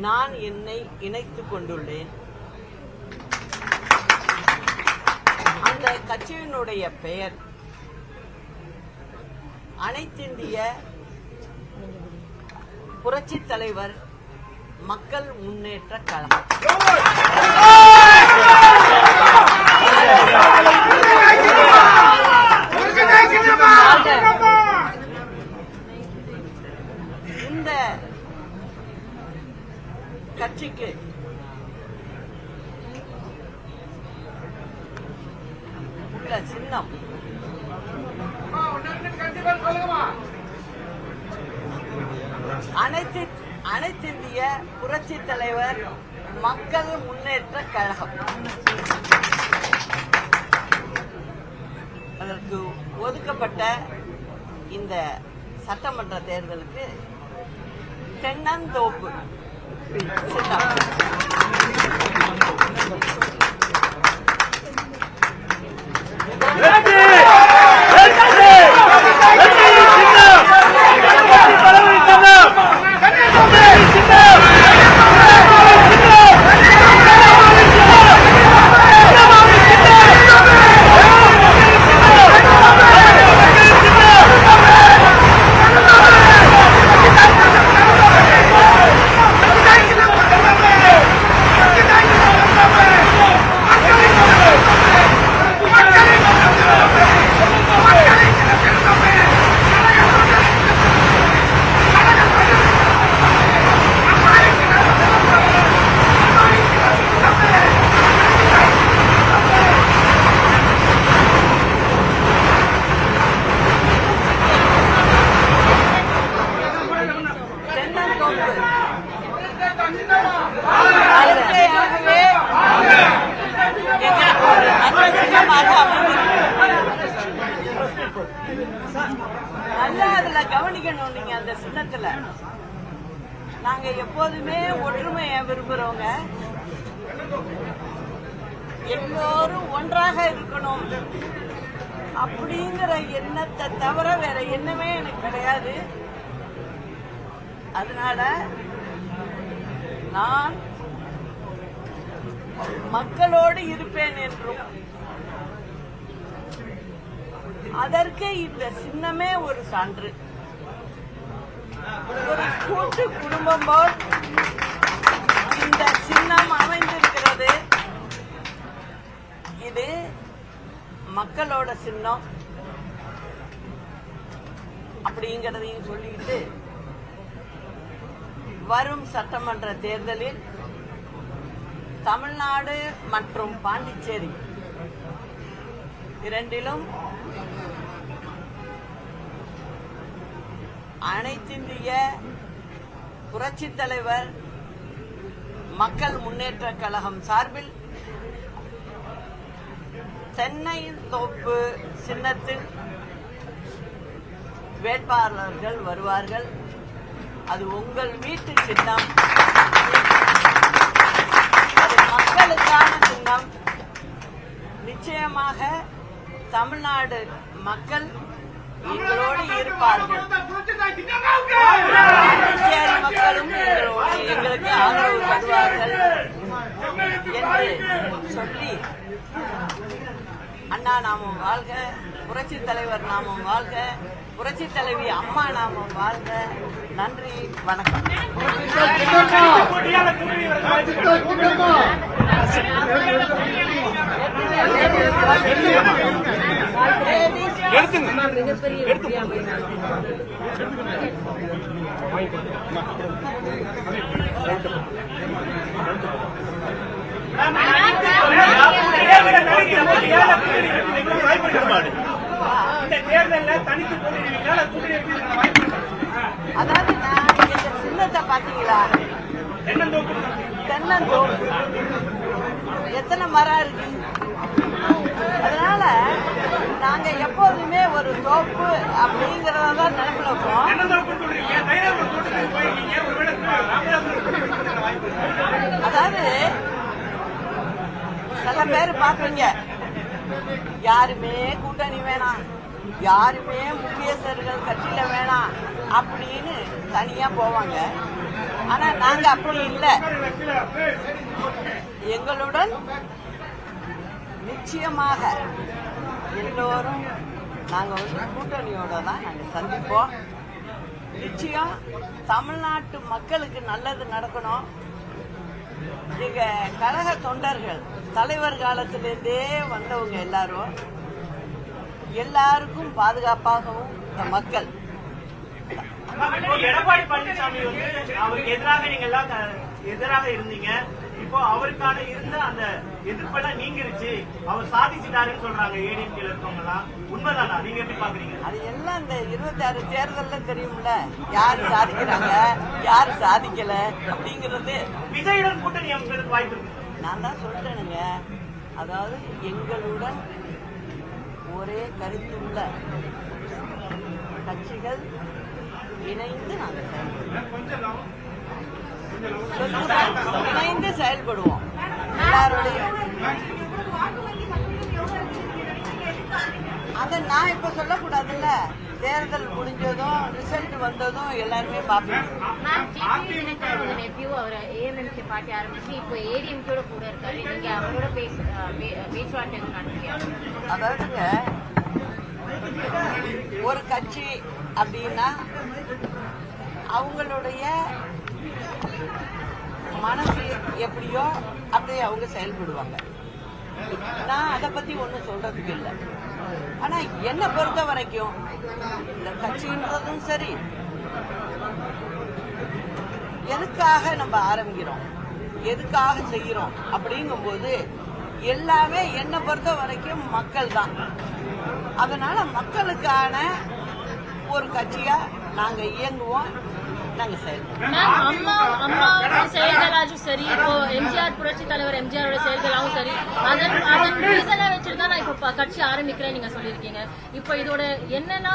நான் என்னை இணைத்துக் கொண்டுள்ளேன். அந்த கட்சியினுடைய பெயர் அனைத்திந்திய புரட்சித் தலைவர் மக்கள் முன்னேற்ற கழகம். இந்த கட்சிக்கு உள்ள சின்னம் அனைத்திந்திய புரட்சி தலைவர் மக்கள் முன்னேற்ற கழகம். அதற்கு ஒதுக்கப்பட்ட இந்த சட்டமன்ற தேர்தலுக்கு தென்னந்தோப்பு சின்னம். நல்லா அதுல கவனிக்கணும். நீங்க அந்த சின்னத்துல நாங்க எப்போதுமே ஒற்றுமையை விரும்புறவங்க, எல்லோரும் ஒன்றாக இருக்கணும் அப்படிங்கிற எண்ணத்தை தவிர வேற எண்ணமே எனக்கு கிடையாது. அதனால நான் மக்களோடு இருப்பேன் என்றும் அதற்கு இந்த சின்னமே ஒரு சான்று. ஒரு கூட்டு குடும்பம் போல் இந்த சின்னம் அமைந்திருக்கிறது. இது மக்களோட சின்னம் அப்படிங்கறதையும் சொல்லிக்கிட்டு வரும் சட்டமன்ற தேர்தலில் தமிழ்நாடு மற்றும் பாண்டிச்சேரி இரண்டிலும் அனைத்திந்திய புரட்சித் தலைவர் மக்கள் முன்னேற்ற கழகம் சார்பில் தென்னந்தோப்பு சின்னத்தில் வேட்பாளர்கள் வருவார்கள். அது உங்கள் வீட்டு சின்னம், அது மக்களுக்கான சின்னம். நிச்சயமாக தமிழ்நாடு மக்கள் எங்களோடு இருப்பார்கள். புதுச்சேரி மக்களும் எங்களுக்கு ஆதரவு தருவார்கள் என்று சொல்லி அண்ணா நாமம் வாழ்க, புரட்சி தலைவர் நாமம் வாழ்க, புரட்சி தலைவி அம்மா நாமம் வாழ்க. நன்றி, வணக்கம். அதாவது இந்த சின்னத்தை பாத்தீங்களா? தென்னந்தோப்பு எத்தனை மரம் இருக்கு. அதனால நாங்க எப்போதுமே ஒரு தோப்பு அப்படிங்கறதான் நினைப்புல இருக்கோம். அதாவது சில பேர் பாப்பீங்க, யாருமே கூட்டணி வேணாம், யாருமே முக்கியஸ்தர்கள் கட்சியில வேணாம் அப்படின்னு தனியா போவாங்க. ஆனா நாங்க அப்படி இல்லை. எங்களுடன் நிச்சயமாக எல்லோரும் நாங்க கூட்டணியோட தான் நாங்க சந்திப்போம். நிச்சயம் தமிழ்நாட்டு மக்களுக்கு நல்லது நடக்கணும். எங்க கழக தொண்டர்கள் தலைவர் காலத்திலிருந்தே வந்தவங்க எல்லாருக்கும் பாதுகாப்பாகவும் இந்த மக்கள். எடப்பாடி பழனிசாமி அவருக்கு எதிராக நீங்க எல்லாம் எதிராக இருந்தீங்க. இப்போ அவருக்கான இருந்த அந்த எதிர்ப்பெல்லாம் நீங்கிருச்சு, அவர் சாதிச்சுட்டாருன்னு சொல்றாங்க ஏடிஎம்கேல இருக்கவங்க எல்லாம். உண்மைதானா? நீங்க எப்படி பாக்குறீங்க? அது எல்லாம் இந்த 26 தேர்தல்ல தெரியும்ல, யாரு சாதிக்கிறாங்க யாரு சாதிக்கல அப்படிங்கறது. விஜயுடன் கூட்டணி அமைப்பதற்கு வாய்ப்பு இருக்கு. நான் தான் சொல்றேனுங்க, அதாவது எங்களுடன் ஒரே கருத்துள்ள கட்சிகள் இணைந்து நாங்கள் செயல்படுவோம். எல்லாரோடையும் அதை நான் இப்ப சொல்லக்கூடாதுல்ல. தேர்தல் முடிஞ்சதும் ரிசல்ட் வந்ததும் எல்லாருமே பார்ப்போம். பார்ட்டி ஆரம்பிச்சு இப்போ ஏடிஎம்கேட கூட இருக்காரு. நீங்க அவரோட பேச்சுவார்த்தை அதாவதுங்க, ஒரு கட்சி அப்படின்னா அவங்களுடைய மனசு எப்படியோ அப்படியே அவங்க செயல்படுவாங்க. நான் அதை பத்தி ஒன்றும் சொல்றதுக்கு இல்லை. ஆனா என்னை பொறுத்த வரைக்கும் இந்த கட்சின்றதும் சரி, எதுக்காக நம்ம ஆரம்பிக்கிறோம், எதுக்காக செய்கிறோம் அப்படிங்கும்போது எல்லாமே என்னை பொறுத்த வரைக்கும் மக்கள் தான். அதனால மக்களுக்கான ஒரு கட்சியா நாங்க இயங்குவோம், நாங்க செயல்படுவோம். அம்மாவோட செயல்களாச்சும் சரி, இப்போ எம்ஜிஆர் புரட்சி தலைவர் எம்ஜிஆரோட செயல்களாவும் சரி, அதன் ரீசனை வச்சுட்டு தான் நான் இப்போ கட்சி ஆரம்பிக்கிறேன் நீங்க சொல்லியிருக்கீங்க. இப்போ இதோட என்னன்னா